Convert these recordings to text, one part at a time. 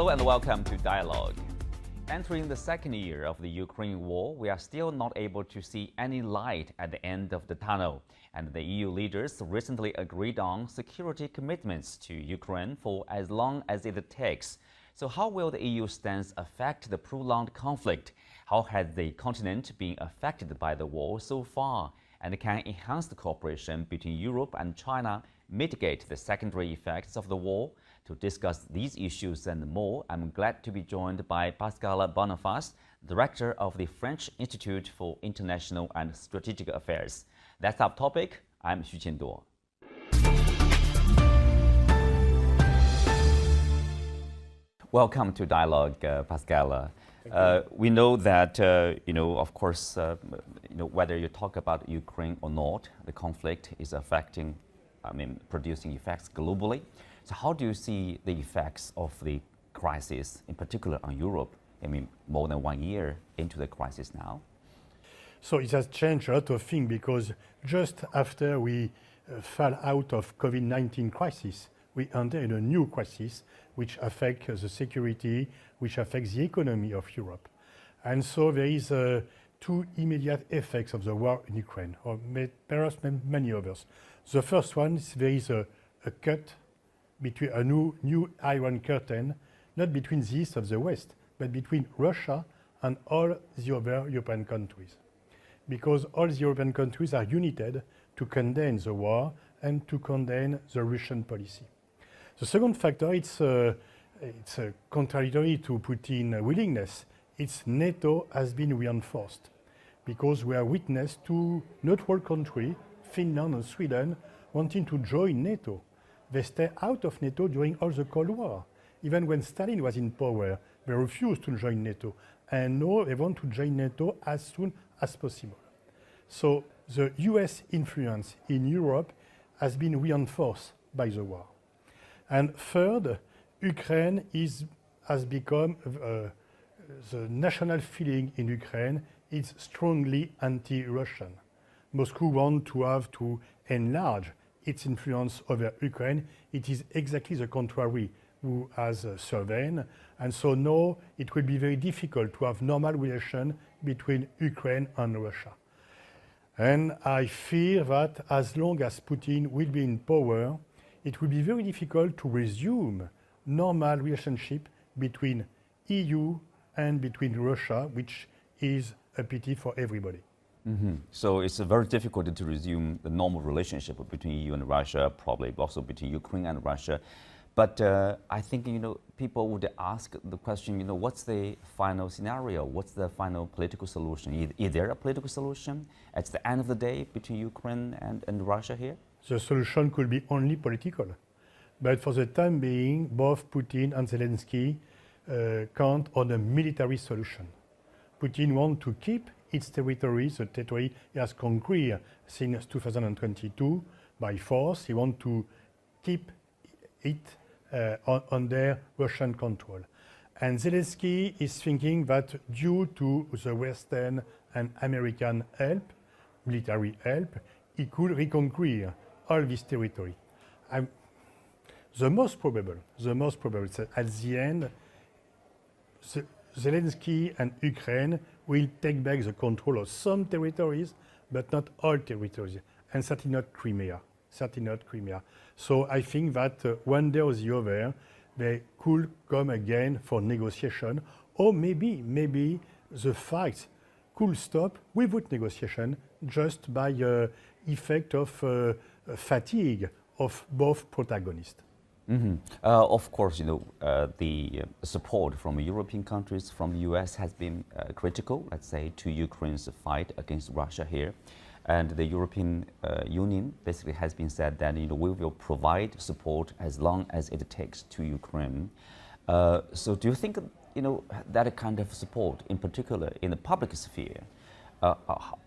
Hello and welcome to Dialogue. Entering the second year of the Ukraine war, we are still not able to see any light at the end of the tunnel. And the EU leaders recently agreed on security commitments to Ukraine for as long as it takes. So how will the EU stance affect the prolonged conflict? How has the continent been affected by the war so far? And can enhanced cooperation between Europe and China mitigate the secondary effects of the war? To discuss these issues and more, I'm glad to be joined by Pascal Boniface, Director of the French Institute for International and Strategic Affairs. That's our topic. I'm Xu Qianduo. Welcome to Dialogue, Pascal. We know that, of course, whether you talk about Ukraine or not, the conflict is affecting, producing effects globally. So how do you see the effects of the crisis, in particular on Europe? More than 1 year into the crisis now. So it has changed a lot of things because just after we fell out of COVID-19 crisis, we entered a new crisis which affects the security, which affects the economy of Europe. And so there is two immediate effects of the war in Ukraine, or perhaps many others. The first one is there is a cut between a new Iron Curtain, not between the East and the West, but between Russia and all the other European countries. Because all the European countries are united to condemn the war and to condemn the Russian policy. The second factor, it's contradictory to Putin's willingness. It's NATO has been reinforced because we are witness to neutral countries, Finland and Sweden, wanting to join NATO. They stay out of NATO during all the Cold War. Even when Stalin was in power, they refused to join NATO. And now they want to join NATO as soon as possible. So the US influence in Europe has been reinforced by the war. And third, Ukraine has become, the national feeling in Ukraine is strongly anti-Russian. Moscow wants to have to enlarge its influence over Ukraine. It is exactly the contrary who has surveyed. And so now it will be very difficult to have normal relations between Ukraine and Russia. And I fear that as long as Putin will be in power, it will be very difficult to resume normal relationship between EU and between Russia, which is a pity for everybody. Mm-hmm. So it's very difficult to resume the normal relationship between EU and Russia, probably also between Ukraine and Russia. But I think, people would ask the question, what's the final scenario? What's the final political solution? Is there a political solution at the end of the day between Ukraine and Russia here? The solution could be only political. But for the time being, both Putin and Zelensky count on a military solution. Putin wants to keep its territory, the territory he has conquered since 2022 by force. He wants to keep it under Russian control. And Zelensky is thinking that due to the Western and American help, military help, he could reconquer all this territory. The most probable is that at the end, Zelensky and Ukraine will take back the control of some territories, but not all territories, and certainly not Crimea. So I think that one day or the other, they could come again for negotiation, or maybe the fight could stop without negotiation just by effect of fatigue of both protagonists. Mm-hmm. Of course, the support from European countries, from the US has been critical, let's say, to Ukraine's fight against Russia here. And the European Union basically has been said that, we will provide support as long as it takes to Ukraine. So do you think, that kind of support, in particular in the public sphere,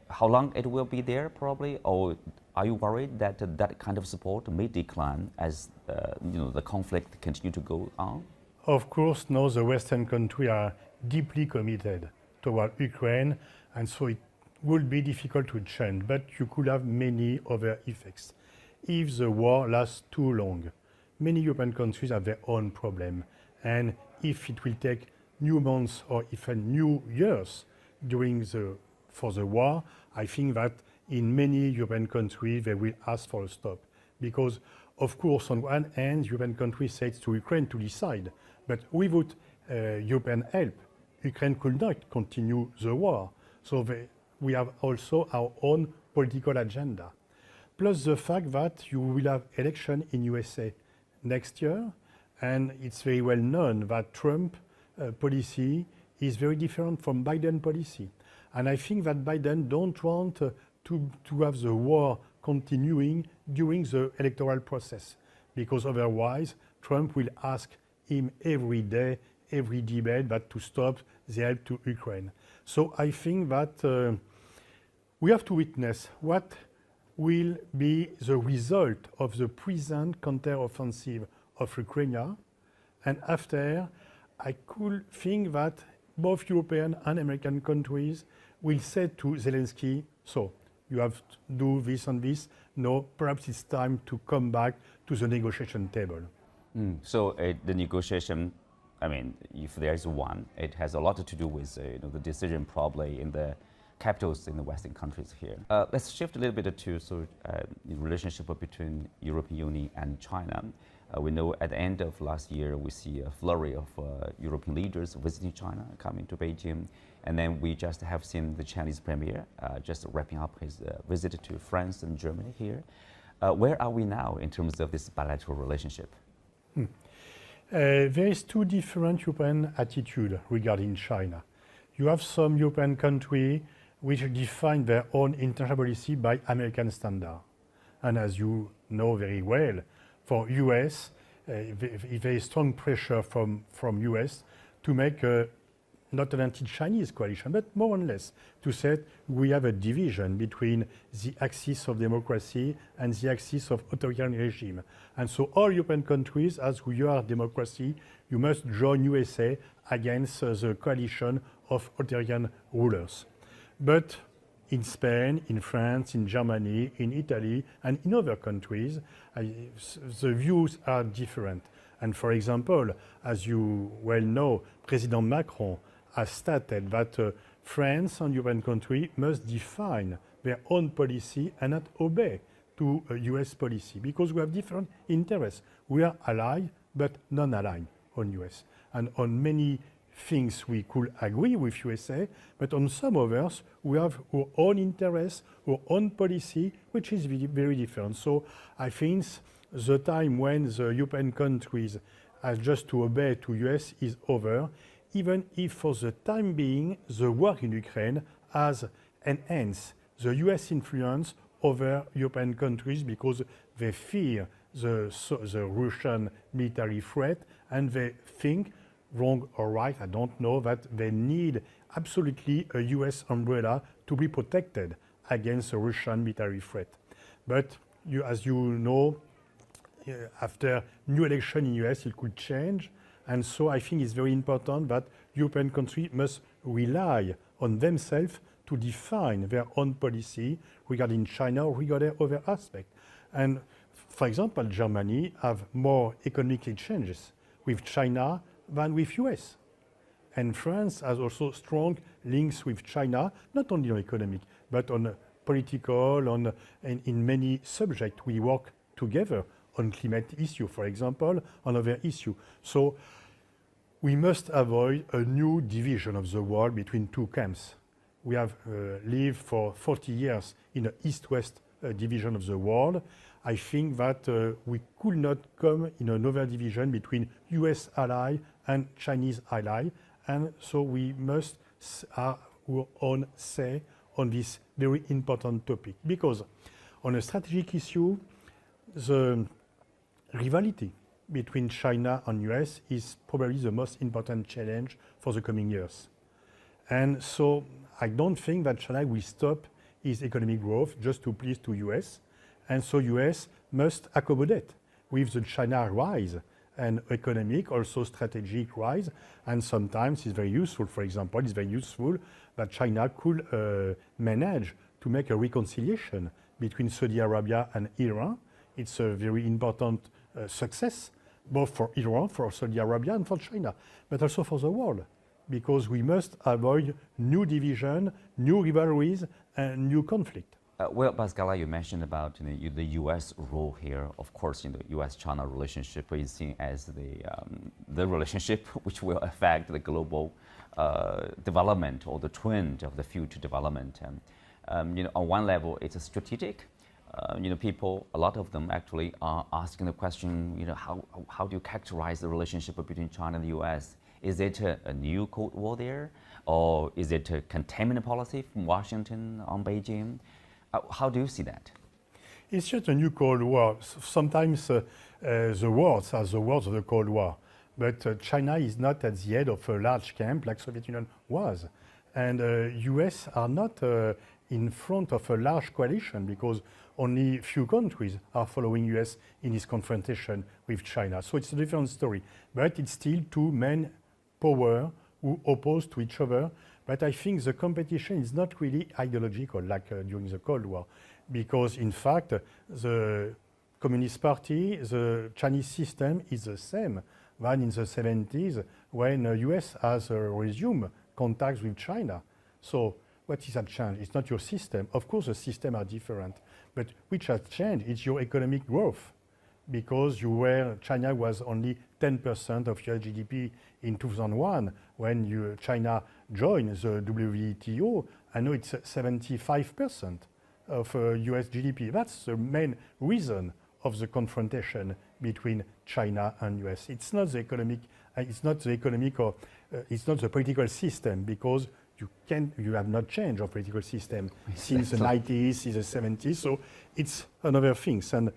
how long it will be there probably, or are you worried that that kind of support may decline as the conflict continue to go on? Of course, now the Western countries are deeply committed toward Ukraine, and so it would be difficult to change, but you could have many other effects. If the war lasts too long, many European countries have their own problem, And if it will take new months or even new years for the war, I think that in many European countries they will ask for a stop. Because, of course, on one hand, European countries say to Ukraine to decide, but without European help, Ukraine could not continue the war. So we have also our own political agenda. Plus the fact that you will have election in USA next year, and it's very well known that Trump policy is very different from Biden policy. And I think that Biden don't want to have the war continuing during the electoral process, because otherwise Trump will ask him every day, every debate, but to stop the help to Ukraine. So I think that we have to witness what will be the result of the present counteroffensive of Ukraine. And after, I could think that both European and American countries will say to Zelensky, so you have to do this and this. No, perhaps it's time to come back to the negotiation table. So the negotiation, I mean, if there is one, it has a lot to do with the decision probably in the capitals in the Western countries here. Let's shift a little bit to the relationship between European Union and China. We know at the end of last year, we see a flurry of European leaders visiting China, coming to Beijing. And then we just have seen the Chinese premier just wrapping up his visit to France and Germany here. Where are we now in terms of this bilateral relationship? There is two different European attitudes regarding China. You have some European countries which define their own international policy by American standard. And as you know very well, for US, there is strong pressure from US to make not an anti-Chinese coalition, but more or less to say we have a division between the axis of democracy and the axis of authoritarian regime. And so all European countries, as we are democracy, you must join USA against the coalition of authoritarian rulers. But in Spain, in France, in Germany, in Italy, and in other countries, the views are different. And for example, as you well know, President Macron has stated that France and European countries must define their own policy and not obey to US policy, because we have different interests. We are allied, but non-allied on US. And on many things we could agree with USA, but on some others, we have our own interests, our own policy, which is very different. So I think the time when the European countries have just to obey to US is over, even if for the time being, the war in Ukraine has enhanced the US influence over European countries because they fear the Russian military threat, and they think, wrong or right, I don't know, that they need absolutely a US umbrella to be protected against a Russian military threat. But as you know, after new election in US, it could change. And so I think it's very important that European countries must rely on themselves to define their own policy regarding China or regarding other aspects. And for example, Germany have more economic exchanges with China than with US. And France has also strong links with China, not only on economic, but on political, and in many subjects. We work together on climate issue, for example, on other issue. So we must avoid a new division of the world between two camps. We have lived for 40 years in an East-West division of the world. I think that we could not come in another division between US ally and Chinese ally. And so we must have our own say on this very important topic. Because on a strategic issue, the rivalry between China and US is probably the most important challenge for the coming years. And so I don't think that China will stop its economic growth just to please to US. And so US must accommodate with the China rise and economic, also strategic rise. And sometimes it's very useful, for example, it's very useful that China could manage to make a reconciliation between Saudi Arabia and Iran. It's a very important success both for Iran, for Saudi Arabia, and for China, but also for the world, because we must avoid new division, new rivalries, and new conflict. Well, Pascal, you mentioned about the U.S. role here. Of course, the U.S.-China relationship is seen as the relationship which will affect the global development or the trend of the future development. On one level, it's a strategic. People, a lot of them actually are asking the question, how do you characterize the relationship between China and the U.S.? Is it a new Cold War there, or is it a containment policy from Washington on Beijing? How do you see that? It's just a new Cold War. Sometimes the words are the words of the Cold War, but China is not at the head of a large camp like Soviet Union was, and U.S. are not in front of a large coalition because only few countries are following U.S. in this confrontation with China. So it's a different story, but it's still two main powers who oppose to each other. But I think the competition is not really ideological like during the Cold War, because in fact the Communist Party, the Chinese system is the same than in the 70s when US has resumed contacts with China. So what is that change? It's not your system. Of course the systems are different, but which has changed is your economic growth, because China was only 10% of your GDP in 2001 when China joined the WTO, and now it's 75% of US GDP. That's the main reason of the confrontation between China and US. It's not the economic, it's not the political system, because you have not changed our political system since the 90s, since the 70s, so it's another thing. And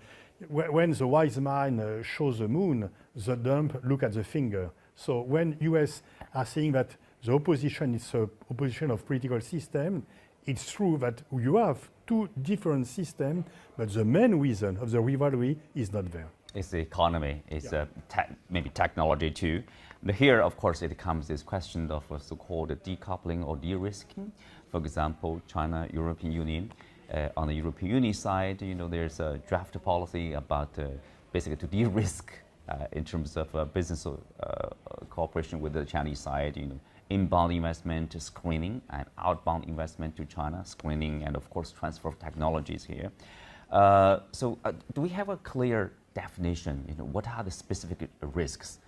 when the wise man shows the moon, the dumb look at the finger. So when US are saying that the opposition is an opposition of political system, it's true that you have two different systems, but the main reason of the rivalry is not there. It's the economy, it's maybe technology too. Here, of course, it comes this question of so-called decoupling or de-risking. For example, China, European Union. On the European Union side, there's a draft policy about basically to de-risk in terms of business cooperation with the Chinese side, inbound investment screening and outbound investment to China screening, and of course transfer of technologies here. So do we have a clear definition? What are the specific risks?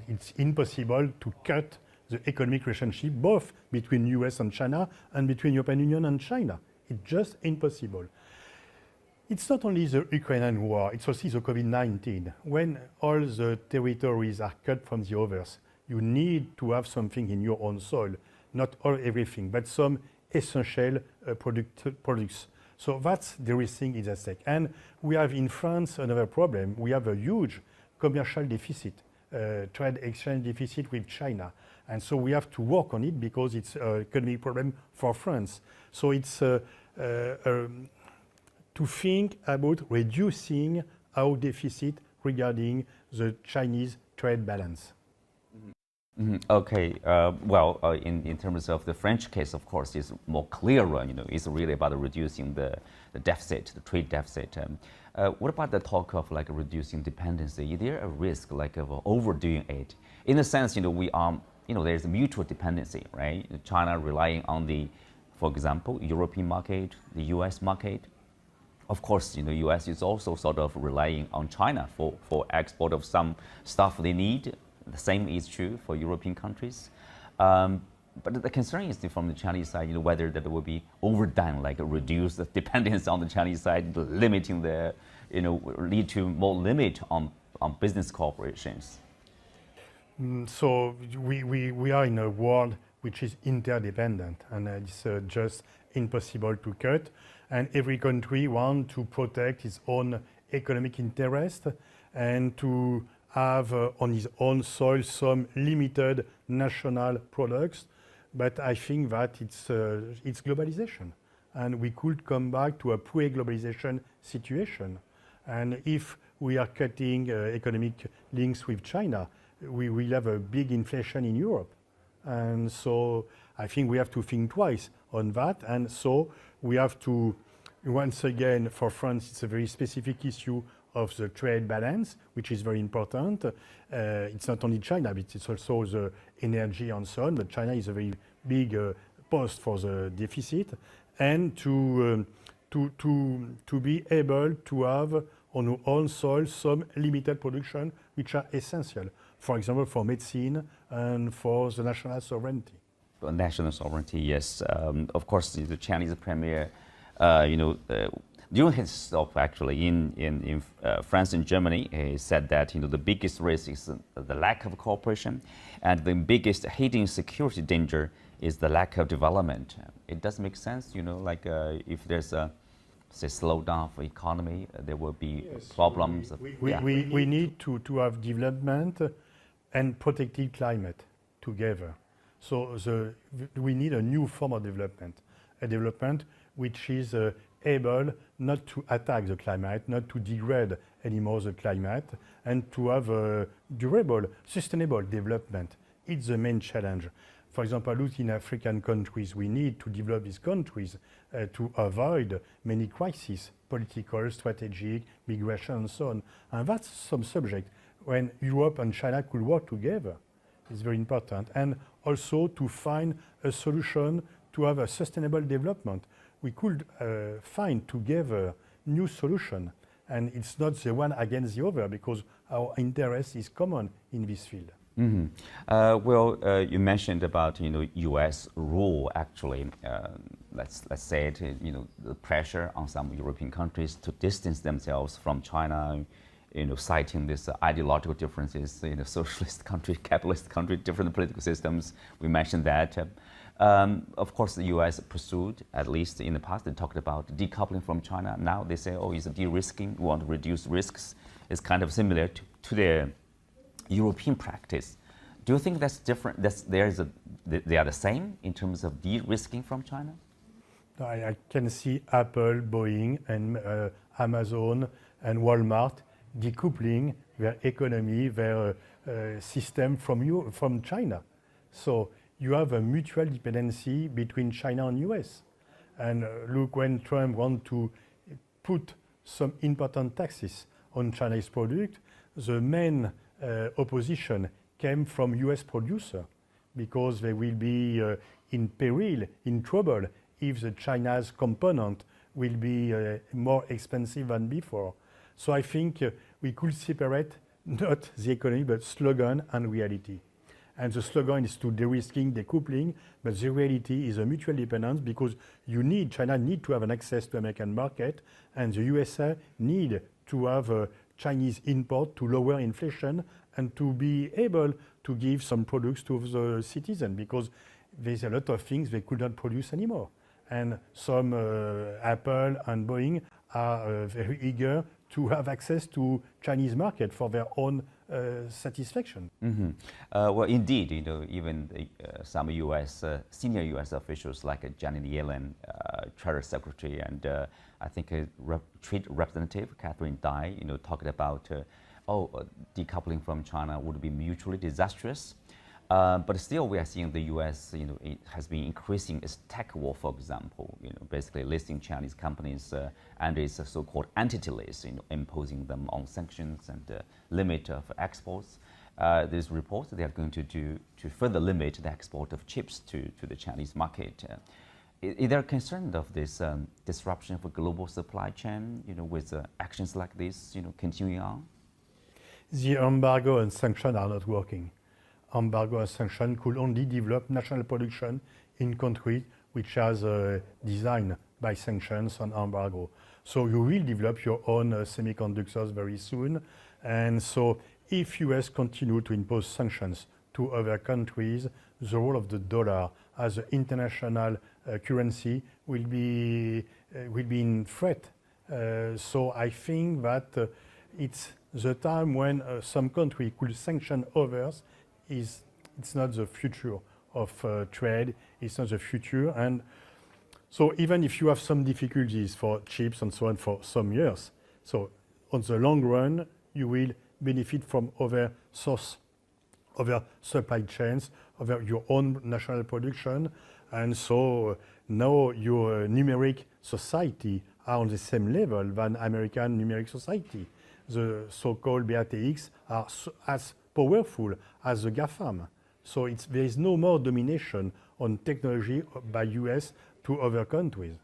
It's impossible to cut the economic relationship both between US and China and between European Union and China. It's just impossible. It's not only the Ukrainian war, it's also the COVID-19. When all the territories are cut from the others, you need to have something in your own soil, not everything, but some essential products. So that's the thing is at stake. And we have in France another problem. We have a huge commercial deficit, trade exchange deficit with China. And so we have to work on it because it's an economic problem for France. So it's to think about reducing our deficit regarding the Chinese trade balance. Okay, in terms of the French case, of course, it's more clearer, it's really about reducing the deficit, the trade deficit. What about the talk of reducing dependency? Is there a risk of overdoing it? In a sense, we are, there's a mutual dependency, right? China relying on for example, European market, the US market. Of course, US is also sort of relying on China for export of some stuff they need. The same is true for European countries. But the concern is from the Chinese side, whether that will be overdone, reduce the dependence on the Chinese side, limiting lead to more limit on business corporations. So we are in a world which is interdependent, and it's just impossible to cut. And every country wants to protect its own economic interest and to have on his own soil some limited national products. But I think that it's globalization, and we could come back to a pre-globalization situation. And if we are cutting economic links with China, we will have a big inflation in Europe. And so I think we have to think twice on that. And so we have to, once again, for France, it's a very specific issue of the trade balance, which is very important. It's not only China, but it's also the energy and so on. But China is a very big post for the deficit, and to be able to have on our own soil some limited production which are essential, for example, for medicine and for the national sovereignty. National sovereignty, yes. Of course, the Chinese premier, during his stop actually in France and Germany, he said that the biggest risk is the lack of cooperation, and the biggest hidden security danger is the lack of development. It does make sense, like if there's a say slowdown of economy, there will be problems. We need to have development and protected climate together. So we need a new form of development, a development which is able not to attack the climate, not to degrade anymore the climate, and to have a durable, sustainable development. It's the main challenge. For example, look in African countries, we need to develop these countries to avoid many crises, political, strategic, migration, and so on. And that's some subject when Europe and China could work together. It's very important. And also to find a solution to have a sustainable development. We could find together new solution. And it's not the one against the other, because our interest is common in this field. Mm-hmm. You mentioned about U.S. rule actually. Let's say it. The pressure on some European countries to distance themselves from China. Citing these ideological differences in a socialist country, capitalist country, different political systems. We mentioned that. Of course, the U.S. pursued, at least in the past, they talked about decoupling from China. Now they say, it's a de-risking. We want to reduce risks. It's kind of similar to their European practice. Do you think that's different? They are the same in terms of de-risking from China? I can see Apple, Boeing, and Amazon and Walmart decoupling their economy, their system from China. So you have a mutual dependency between China and US. And look, when Trump wants to put some important taxes on Chinese product, the main opposition came from US producer, because they will be in peril, in trouble, if the China's component will be more expensive than before. So I think we could separate not the economy, but slogan and reality. And the slogan is to de-risking, decoupling, but the reality is a mutual dependence, because China need to have an access to American market, and the USA need to have a Chinese import to lower inflation and to be able to give some products to the citizen, because there's a lot of things they could not produce anymore. And some Apple and Boeing are very eager to have access to Chinese market for their own satisfaction. Mm-hmm. Well, indeed, even some senior U.S. officials like Janet Yellen, Treasury Secretary, and I think Trade Representative Catherine Tai, talked about decoupling from China would be mutually disastrous. But still, we are seeing the U.S. It has been increasing its tech war, for example. Basically listing Chinese companies under its so-called entity list, imposing them on sanctions and limit of exports. There's reports that they are going to further limit the export of chips to the Chinese market. Is there a concern of this disruption for global supply chain? With actions like this, continuing on? The embargo and sanctions are not working. Embargo and sanction could only develop national production in countries which are designed by sanctions and embargo. So you will develop your own semiconductors very soon. And so if US continue to impose sanctions to other countries, the role of the dollar as an international currency will be in threat. So I think that it's the time when some country could sanction others. It's not the future of trade, it's not the future. And so even if you have some difficulties for chips and so on for some years, so on the long run, you will benefit from other supply chains, over your own national production. And so now your numeric society are on the same level than American numeric society. the so-called BATX are as powerful as the GAFAM. So there is no more domination on technology by US to other countries.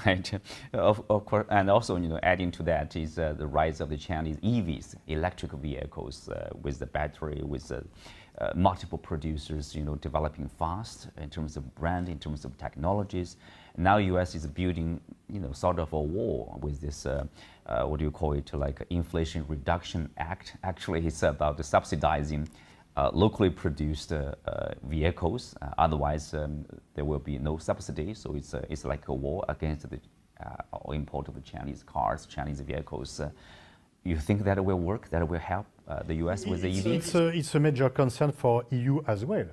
Right, of course, and also adding to that is the rise of the Chinese EVs, electric vehicles, with the battery, with multiple producers, developing fast in terms of brand, in terms of technologies. Now U.S. is building, sort of a wall with this, what do you call it, like Inflation Reduction Act. Actually, it's about the subsidizing locally produced vehicles. Otherwise, there will be no subsidy. So it's like a war against the import of Chinese cars, Chinese vehicles. You think that will work? That will help the U.S. with the EVs? It's a major concern for EU as well.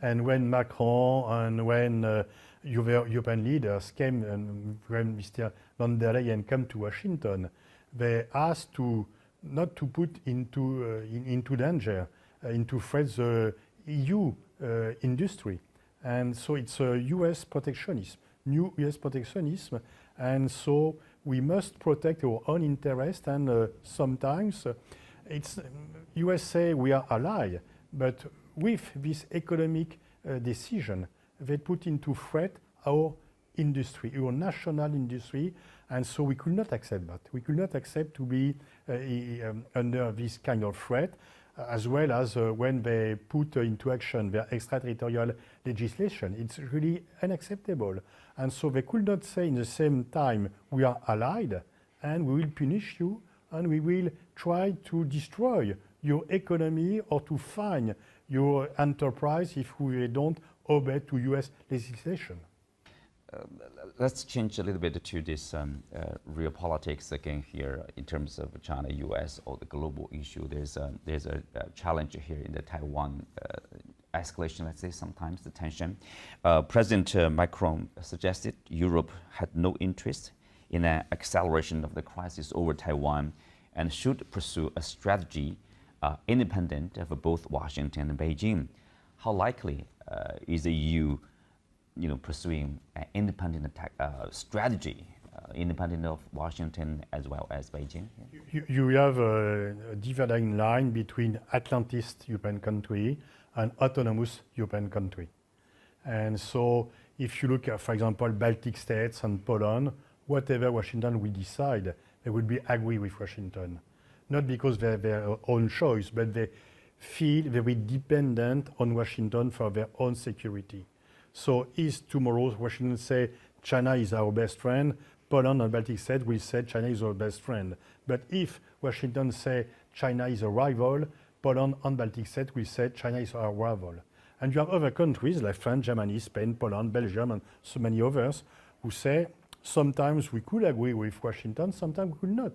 And when Macron and when European leaders came, and when Mr. von der Leyen came to Washington, they asked to not to put into danger, into threat the EU industry. And so it's a US protectionism, new US protectionism. And so we must protect our own interest. And sometimes it's USA, we are allied, but with this economic decision, they put into threat our industry, our national industry, and so we could not accept that. We could not accept to be under this kind of threat, as well as when they put into action their extraterritorial legislation. It's really unacceptable. And so they could not say in the same time, we are allied, and we will punish you, and we will try to destroy your economy or to fine your enterprise if we don't obey to US legislation. Let's change a little bit to this real politics again here in terms of China, US, or the global issue. There's a challenge here in the Taiwan escalation, let's say, sometimes the tension. President Macron suggested Europe had no interest in an acceleration of the crisis over Taiwan and should pursue a strategy independent of both Washington and Beijing. How likely is the EU pursuing an independent strategy, independent of Washington as well as Beijing? You have a dividing line between Atlantist European country and autonomous European country. And so if you look at, for example, Baltic states and Poland, whatever Washington will decide, they will be agree with Washington. Not because they have their own choice, but they feel very dependent on Washington for their own security. So if tomorrow Washington say China is our best friend, Poland and Baltic states will say China is our best friend. But if Washington say China is a rival, Poland and Baltic states will say China is our rival. And you have other countries like France, Germany, Spain, Poland, Belgium, and so many others who say sometimes we could agree with Washington, sometimes we could not.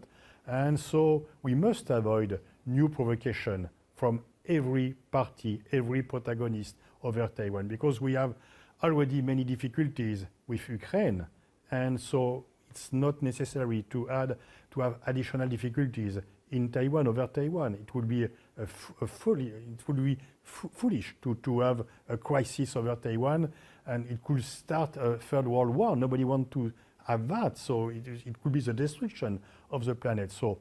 And so we must avoid new provocation from every party, every protagonist over Taiwan, because we have already many difficulties with Ukraine, and so it's not necessary to have additional difficulties in Taiwan over Taiwan. It would be foolish to have a crisis over Taiwan, and it could start a third world war. Nobody wants to have that, so it could be the destruction of the planet. So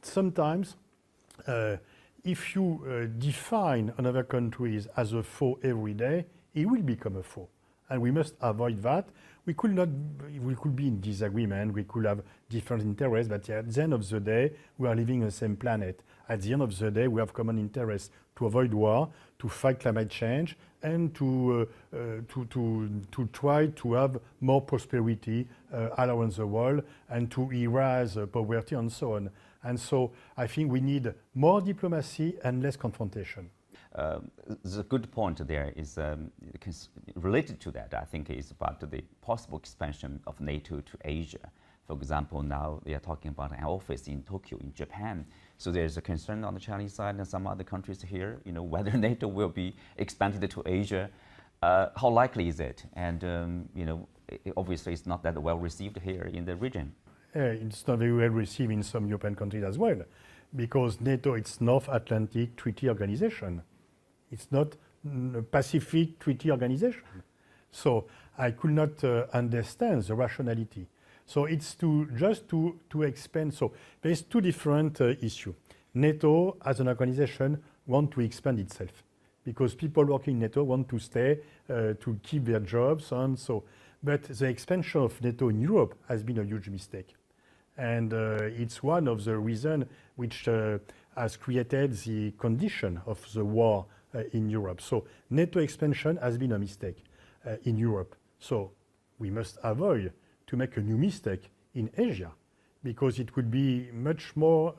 sometimes if you define another countries as a foe every day, it will become a foe, and we must avoid that. We could be in disagreement, we could have different interests, but at the end of the day, we are living on the same planet. At the end of the day, we have common interests to avoid war, to fight climate change, and to try to have more prosperity all around the world, and to erase poverty and so on. And so I think we need more diplomacy and less confrontation. The good point there is related to that, I think, is about the possible expansion of NATO to Asia. For example, now they are talking about an office in Tokyo, in Japan. So there's a concern on the Chinese side and some other countries here, whether NATO will be expanded to Asia. How likely is it? And, obviously it's not that well received here in the region. It's not very well received in some European countries as well, because NATO, it's North Atlantic Treaty Organization. It's not a Pacific Treaty Organization. So I could not understand the rationality. So it's to expand. So there's two different issues. NATO as an organization want to expand itself because people working in NATO want to stay, to keep their jobs, and so. But the expansion of NATO in Europe has been a huge mistake. And it's one of the reasons which has created the condition of the war in Europe. So NATO expansion has been a mistake in Europe. So we must avoid to make a new mistake in Asia, because it would be much more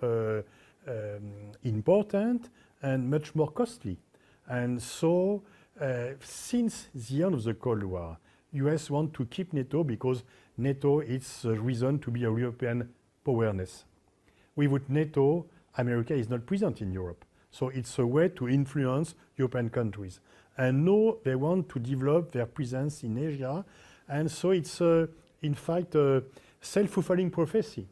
important and much more costly. And so since the end of the Cold War, US want to keep NATO because NATO is a reason to be a European powerness. Without NATO, America is not present in Europe. So it's a way to influence European countries. And now they want to develop their presence in Asia. And so it's, in fact, a self-fulfilling prophecy.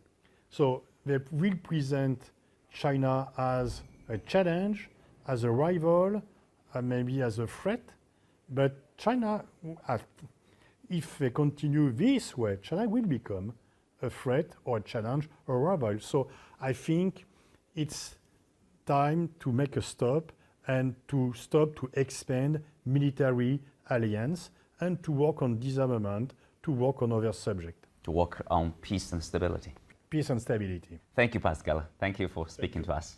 So they will present China as a challenge, as a rival, maybe as a threat. But China, if they continue this way, China will become a threat or a challenge or a rival. So I think it's time to make a stop and to stop to expand military alliance and to work on disarmament, to work on other subjects. To work on peace and stability. Peace and stability. Thank you, Pascal. Thank you for speaking to us.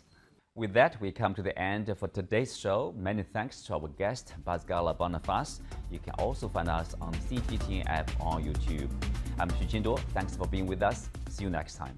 With that, we come to the end of today's show. Many thanks to our guest, Pascal Boniface. You can also find us on CGTN app on YouTube. I'm Xu Qinduo. Thanks for being with us. See you next time.